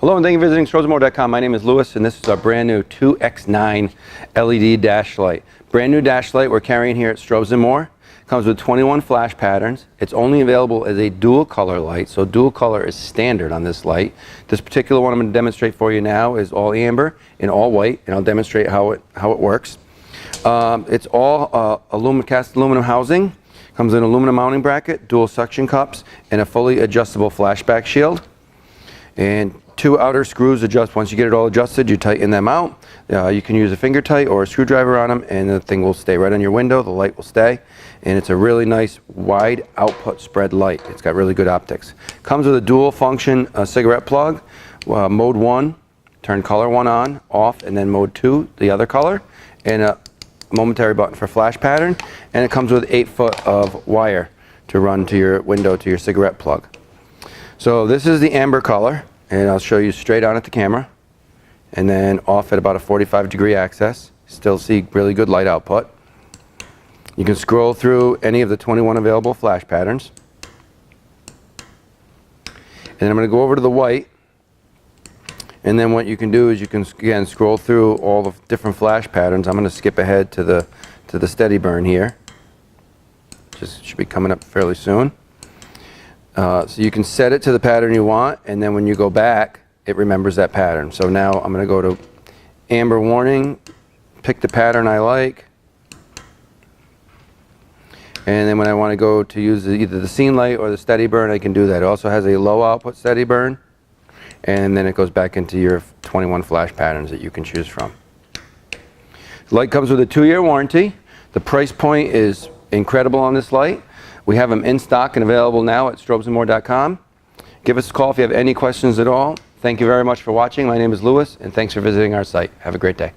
Hello and thank you for visiting Strobes.com. My name is Lewis and this is our brand new 2X9 LED dash light. Brand new dash light we're carrying here at Strobes & More. Comes with 21 flash patterns. It's only available as a dual color light, so dual color is standard on this light. This particular one I'm going to demonstrate for you now is all amber and all white, and I'll demonstrate how it works. It's all cast aluminum housing. Comes in an aluminum mounting bracket, dual suction cups, and a fully adjustable flashback shield. And 2 outer screws adjust. Once you get it all adjusted, you tighten them out. You can use a finger tight or a screwdriver on them, and the thing will stay right on your window. The light will stay, and it's a really nice wide output spread light. It's got really good optics. Comes with a dual function cigarette plug. Mode 1, turn color 1 on, off, and then mode 2, the other color, and a momentary button for flash pattern. And it comes with 8 foot of wire to run to your window to your cigarette plug. So this is the amber color, and I'll show you straight on at the camera, and then off at about a 45-degree axis. Still see really good light output. You can scroll through any of the 21 available flash patterns. And I'm going to go over to the white, and then what you can do is you can again scroll through all the different flash patterns. I'm going to skip ahead to the steady burn here. Just should be coming up fairly soon. So you can set it to the pattern you want, and then when you go back, it remembers that pattern. So now I'm going to go to amber warning, pick the pattern I like, and then when I want to go to use either the scene light or the steady burn, I can do that. It also has a low output steady burn, and then it goes back into your 21 flash patterns that you can choose from. The light comes with a 2-year warranty. The price point is incredible on this light. We have them in stock and available now at strobesandmore.com. Give us a call if you have any questions at all. Thank you very much for watching. My name is Lewis, and thanks for visiting our site. Have a great day.